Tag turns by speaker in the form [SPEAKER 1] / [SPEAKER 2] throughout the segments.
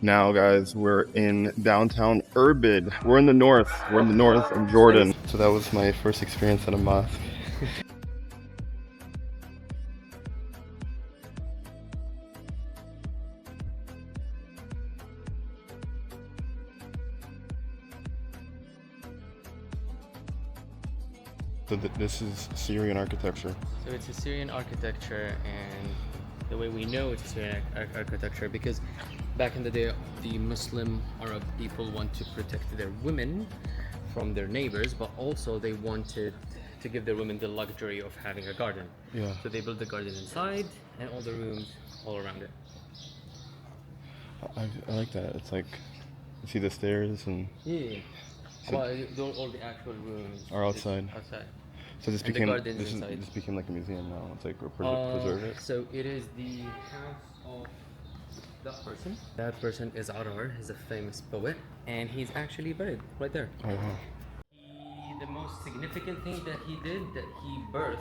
[SPEAKER 1] Now, guys, we're in downtown Irbid. We're in the north. We're in the north of Jordan. So that was my first experience at a mosque. So this is Syrian architecture.
[SPEAKER 2] So it's a Syrian architecture, and the way we know it's a Syrian architecture because back in the day, the Muslim Arab people want to protect their women from their neighbors, but also they wanted to give their women the luxury of having a garden.
[SPEAKER 1] Yeah.
[SPEAKER 2] So they built the garden inside and all the rooms all around it.
[SPEAKER 1] I like that. It's like, you see the stairs and...
[SPEAKER 2] Yeah.
[SPEAKER 1] So
[SPEAKER 2] Well, all the actual rooms
[SPEAKER 1] are outside.
[SPEAKER 2] Outside.
[SPEAKER 1] So this
[SPEAKER 2] And the
[SPEAKER 1] became
[SPEAKER 2] garden's inside.
[SPEAKER 1] this became like a museum now. It's like preserve it.
[SPEAKER 2] So it is the house of that person. That person is Arar, he's a famous poet, and he's actually buried right there.
[SPEAKER 1] Oh wow.
[SPEAKER 2] The most significant thing that he did, that he birthed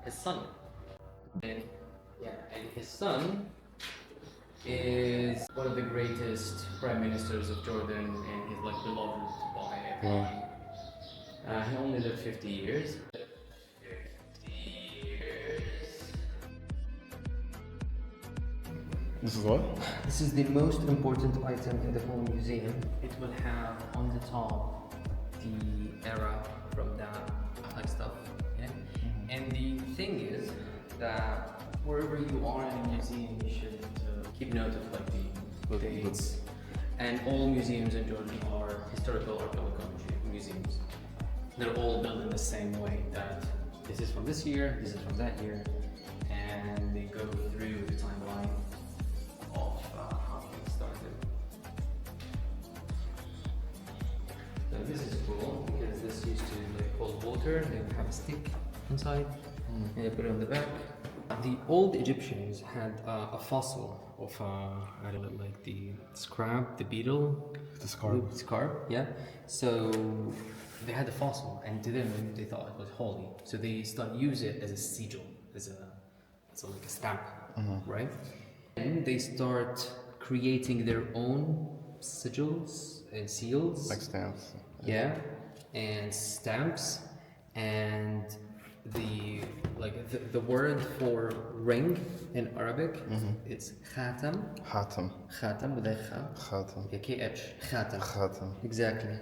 [SPEAKER 2] his son. And his son is one of the greatest prime ministers of Jordan, and he's like beloved by everyone.
[SPEAKER 1] Wow.
[SPEAKER 2] He only lived 50 years.
[SPEAKER 1] This is what?
[SPEAKER 2] This is the most important item in the whole museum. It will have on the top the era from that like stuff. Yeah? And the thing is that wherever you are in a museum, you should keep note of like the dates. And all museums in Jordan are historical archaeological museums. They're all built in the same way, that this is from this year, this is from that year, and they go through the timeline of how things started. So this is cool because this used to like hold water. They would have a stick inside, and they put it on the back. The old Egyptians had a fossil of I don't know, like the scrab, the beetle,
[SPEAKER 1] The scarab.
[SPEAKER 2] scarab, yeah. So they had the fossil, and to them they thought it was holy. So they started use it as a sigil, as like a stamp, right? And they start creating their own sigils and seals,
[SPEAKER 1] Like stamps.
[SPEAKER 2] yeah, and stamps, and the word for ring in Arabic, it's khatam.
[SPEAKER 1] Khatam.
[SPEAKER 2] With a kha.
[SPEAKER 1] Khatam.
[SPEAKER 2] KH. Khatam.
[SPEAKER 1] Khatam.
[SPEAKER 2] Exactly.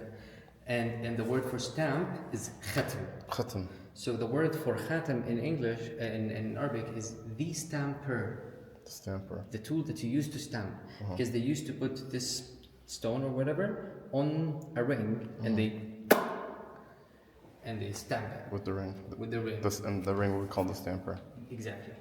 [SPEAKER 2] And the word for stamp is khatam.
[SPEAKER 1] Khatam.
[SPEAKER 2] So the word for khatam in English, in Arabic, is the stamper.
[SPEAKER 1] The stamper.
[SPEAKER 2] The tool that you use to stamp. Because they used to put this stone or whatever on a ring, and they stamp it.
[SPEAKER 1] With the ring.
[SPEAKER 2] With the ring.
[SPEAKER 1] And the ring we call the stamper.
[SPEAKER 2] Exactly.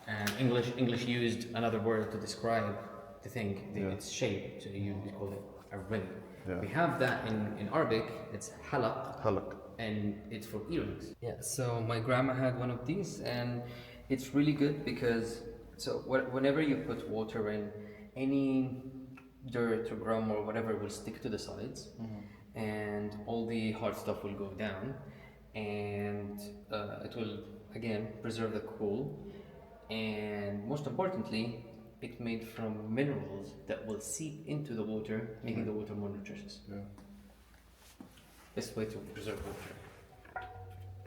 [SPEAKER 2] And English used another word to describe the thing, its shape, so you call it a ring.
[SPEAKER 1] Yeah.
[SPEAKER 2] We have that in Arabic, it's halaq,
[SPEAKER 1] Halak.
[SPEAKER 2] and it's for earrings. Yeah, so my grandma had one of these, and it's really good because whenever you put water in, any dirt or gum or whatever will stick to the sides, and all the hard stuff will go down, and it will again preserve the cool, and most importantly, it's made from minerals that will seep into the water, making the water more nutritious.
[SPEAKER 1] Yeah.
[SPEAKER 2] Best way to preserve water.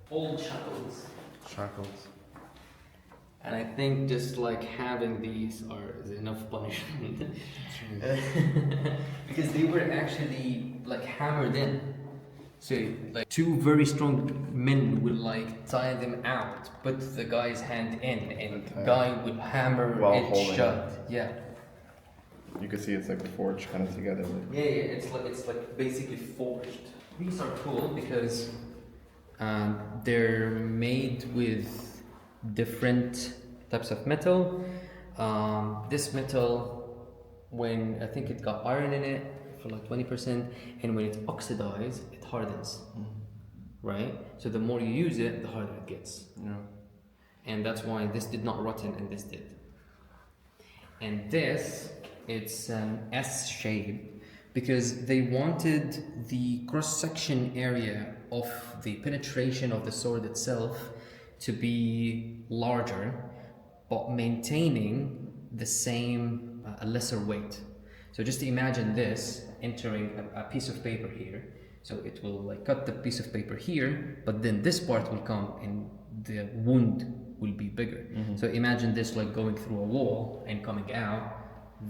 [SPEAKER 2] Old shackles.
[SPEAKER 1] Shackles.
[SPEAKER 2] And I think just like having these is enough punishment. Because they were actually like hammered in. So like two very strong men would like tie them out, put the guy's hand in, and the guy would hammer
[SPEAKER 1] While
[SPEAKER 2] it
[SPEAKER 1] holding
[SPEAKER 2] shut. Yeah.
[SPEAKER 1] You can see it's like forged kind of together.
[SPEAKER 2] Yeah, it's like basically forged. These are cool because they're made with different types of metal. This metal, when I think it got iron in it for like 20%, and when it oxidizes, it hardens. Right? So the more you use it, the harder it gets.
[SPEAKER 1] Yeah.
[SPEAKER 2] And that's why this did not rotten and this did. And this, it's an S shape because they wanted the cross-section area of the penetration of the sword itself to be larger, but maintaining the same, a lesser weight. So just imagine this entering a piece of paper here. So it will like cut the piece of paper here, but then this part will come and the wound will be bigger. So imagine this like going through a wall and coming out.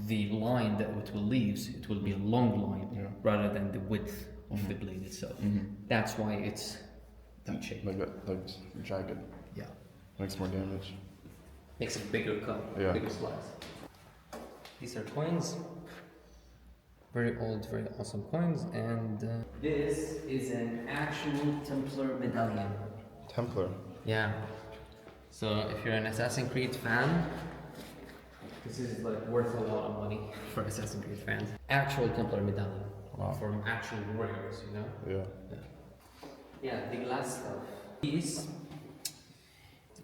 [SPEAKER 2] The line that it will leave, it will be a long line rather than the width of the blade itself. That's why it's that shape.
[SPEAKER 1] Like jagged.
[SPEAKER 2] Yeah.
[SPEAKER 1] Makes more damage.
[SPEAKER 2] Makes a bigger cut, bigger slice. These are coins. Very old, very awesome coins. And this is an actual Templar medallion.
[SPEAKER 1] Templar?
[SPEAKER 2] Yeah. So if you're an Assassin's Creed fan, this is like worth a lot of money for Assassin's Creed fans. Actual Templar medallion.
[SPEAKER 1] Wow.
[SPEAKER 2] From actual warriors, you know?
[SPEAKER 1] Yeah.
[SPEAKER 2] Yeah, the glass stuff. These,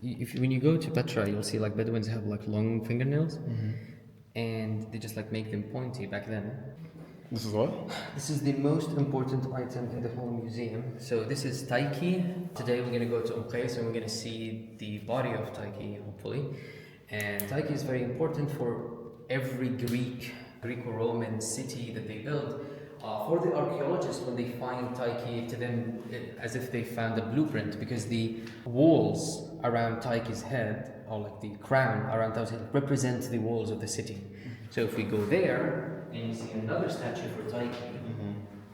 [SPEAKER 2] when you go to Petra, you'll see like Bedouins have like long fingernails, and they just like make them pointy back then.
[SPEAKER 1] This is what?
[SPEAKER 2] This is the most important item in the whole museum. So this is Taiki. Today we're gonna go to Abay and we're gonna see the body of Taiki, hopefully. And Taiki is very important for every Greco-Roman city that they built. For the archaeologists, when they find Taiki, to them as if they found a blueprint, because the walls around Taiki's head, or like the crown around Taiki's head, represent the walls of the city. So if we go there and you see another statue for Taiki,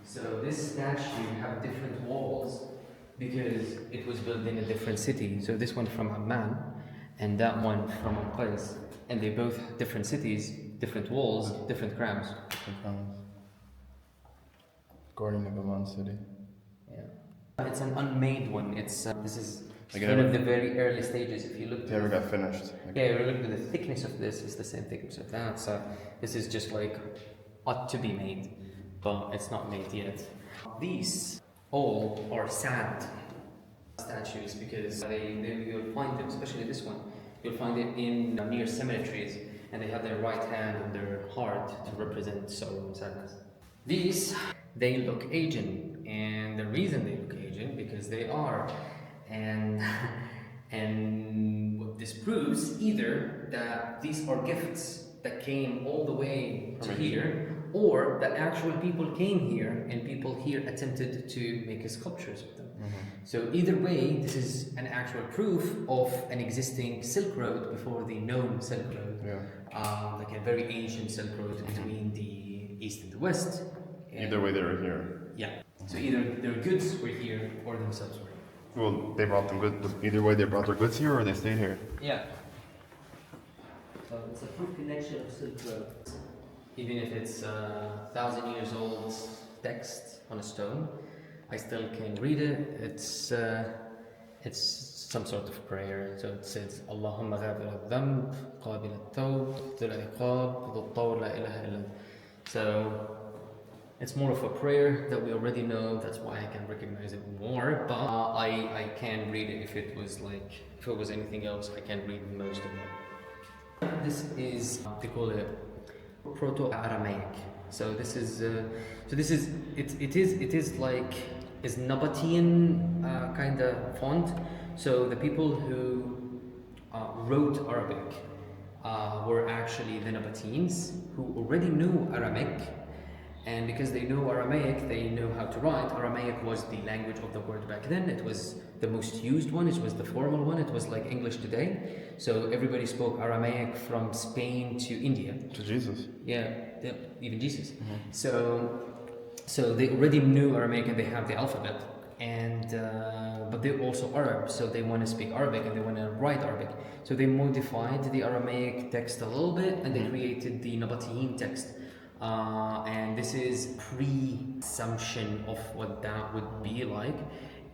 [SPEAKER 2] so this statue have different walls because it was built in a different city. So this one from Amman and that one from a place, and they both different cities, different walls, different crowns.
[SPEAKER 1] Different crowns. Guardian of Amman City.
[SPEAKER 2] Yeah. It's an unmade one. It's this is
[SPEAKER 1] like
[SPEAKER 2] one of the very early stages. If you look,
[SPEAKER 1] it never got finished.
[SPEAKER 2] Yeah, if you look at the thickness of this, it's the same thickness of that. So this is just like ought to be made, but it's not made yet. These all are sand statues because you'll find them, especially this one. You'll find it in near cemeteries, and they have their right hand on their heart to represent sorrow and sadness. These, they look Asian, and the reason they look Asian because they are, and what this proves either that these are gifts that came all the way to here, or that actual people came here and people here attempted to make sculptures of them. So either way, this is an actual proof of an existing Silk Road before the known Silk Road, like a very ancient Silk Road between the East and the West.
[SPEAKER 1] Either way, they were here.
[SPEAKER 2] Yeah. So either their goods were here or themselves were here.
[SPEAKER 1] Well, they brought them goods. Either way, they brought their goods here or they stayed here.
[SPEAKER 2] Yeah. So it's a proof connection of Silk Road. Even if it's 1,000 years old text on a stone, I still can read it. It's some sort of prayer. So it says, Allahumma ghafir al-dhanb, qabil al-tawb, dhul al-iqab, dhul tawr la ilaha illa. So it's more of a prayer that we already know. That's why I can recognize it more. But I can read it if it was anything else. I can read most of it. This is they call it Proto-Aramaic. So this is it is like is Nabatean kind of font. So the people who wrote Arabic were actually the Nabateans who already knew Aramaic. And because they know Aramaic, they know how to write. Aramaic was the language of the world back then. It was the most used one. It was the formal one. It was like English today. So everybody spoke Aramaic from Spain to India.
[SPEAKER 1] To Jesus.
[SPEAKER 2] Yeah, even Jesus. So they already knew Aramaic and they have the alphabet. And but they're also Arab, so they want to speak Arabic and they want to write Arabic. So they modified the Aramaic text a little bit and they created the Nabatean text. And this is pre-assumption of what that would be like,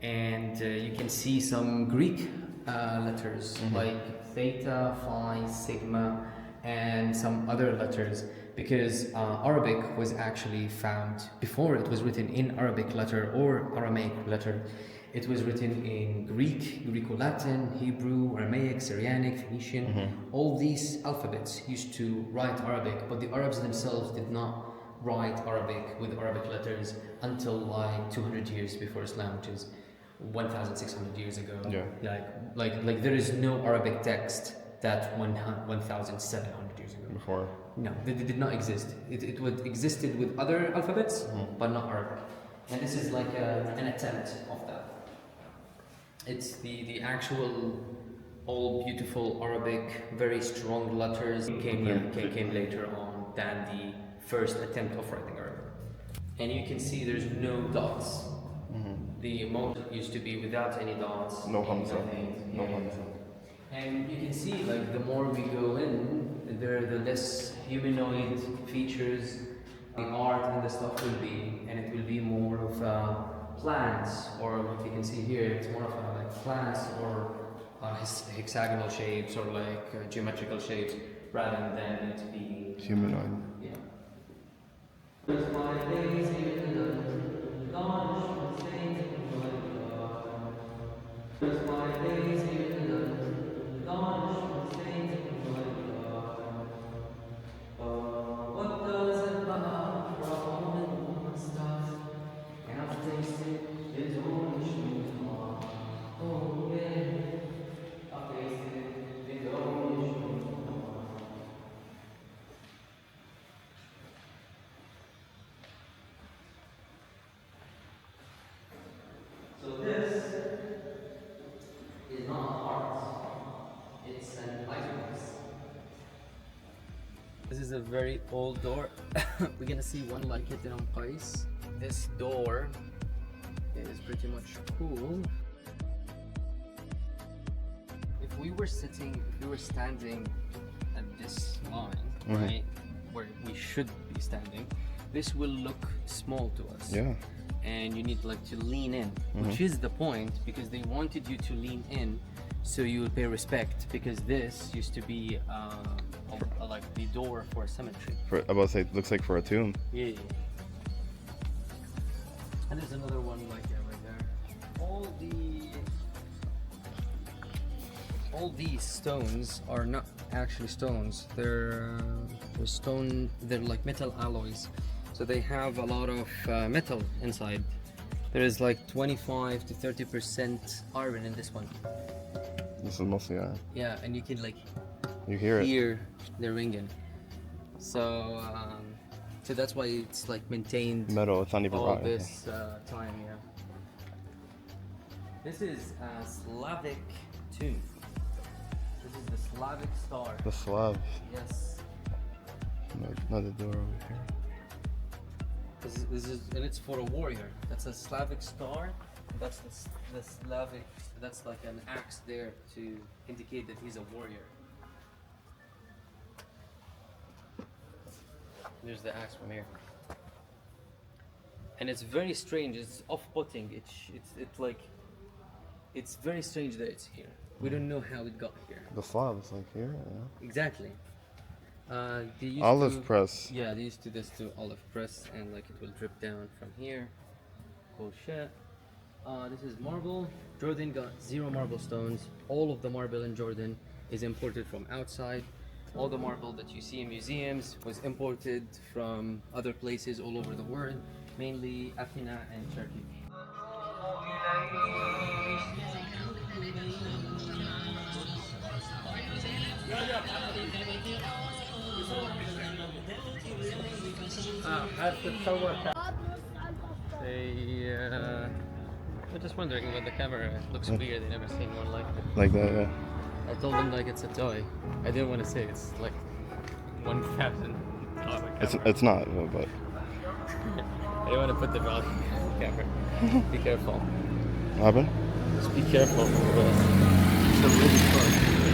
[SPEAKER 2] and you can see some Greek letters like theta, phi, sigma, and some other letters, because Arabic was actually found before it was written in Arabic letter or Aramaic letter. It was written in Greek, Greco-Latin, Hebrew, Aramaic, Syrianic, Phoenician. All these alphabets used to write Arabic, but the Arabs themselves did not write Arabic with Arabic letters until like 200 years before Islam, which is 1,600 years ago.
[SPEAKER 1] Yeah.
[SPEAKER 2] Like there is no Arabic text that 1,700 years ago.
[SPEAKER 1] Before.
[SPEAKER 2] No, they did not exist. It would existed with other alphabets, but not Arabic. And this is like an attempt of that. It's the actual all beautiful Arabic, very strong letters came later on than the first attempt of writing Arabic. And you can see there's no dots. The most used to be without any dots.
[SPEAKER 1] No hamza.
[SPEAKER 2] nothing.
[SPEAKER 1] No hamza.
[SPEAKER 2] And you can see, like, the more we go in, the less humanoid features the art and the stuff will be, and it will be more of plants, or what you can see here, it's more of like plants or hexagonal shapes or like geometrical shapes, rather than it being
[SPEAKER 1] Humanoid.
[SPEAKER 2] yeah. So this is not art, it's an lighthouse. This is a very old door. We're gonna see one like it in Qais. This door is pretty much cool. If we were standing at this line, right, where we should be standing, this will look small to us.
[SPEAKER 1] Yeah.
[SPEAKER 2] And you need like to lean in, which is the point, because they wanted you to lean in so you will pay respect, because this used to be like the door for a cemetery.
[SPEAKER 1] I'm about to say, it looks like for a tomb.
[SPEAKER 2] Yeah. And there's another one like that right there. All these stones are not actually stones. They're like metal alloys. So they have a lot of metal inside. There is like 25 to 30% iron in this one.
[SPEAKER 1] This is mostly iron.
[SPEAKER 2] Yeah, and you can like
[SPEAKER 1] You hear it.
[SPEAKER 2] the ringing. So that's why it's like maintained
[SPEAKER 1] Metal, it's not even
[SPEAKER 2] all
[SPEAKER 1] rotten.
[SPEAKER 2] this time. Yeah. This is a Slavic tomb. This is the Slavic star.
[SPEAKER 1] The Slav.
[SPEAKER 2] Yes.
[SPEAKER 1] Another door over here.
[SPEAKER 2] This is, and it's for a warrior. That's a Slavic star. That's the Slavic. That's like an axe there to indicate that he's a warrior. There's the axe from here. And it's very strange. It's off-putting. It's like, it's very strange that it's here. We don't know how it got here.
[SPEAKER 1] The Slav is like here, yeah.
[SPEAKER 2] Exactly. They used
[SPEAKER 1] Olive press.
[SPEAKER 2] Yeah, they used to this to olive press, and like it will drip down from here. Cool shit. This is marble. Jordan got 0 marble stones. All of the marble in Jordan is imported from outside. All the marble that you see in museums was imported from other places all over the world, mainly Athena and Turkey. They're just wondering about the camera. It looks weird. They never seen one like it.
[SPEAKER 1] Like that, yeah.
[SPEAKER 2] I told them like it's a toy. I didn't want to say it's like $1,000 camera.
[SPEAKER 1] It's not, but
[SPEAKER 2] I don't want to put the value on the camera. Be careful.
[SPEAKER 1] what happened?
[SPEAKER 2] Just be careful. It's a really fun.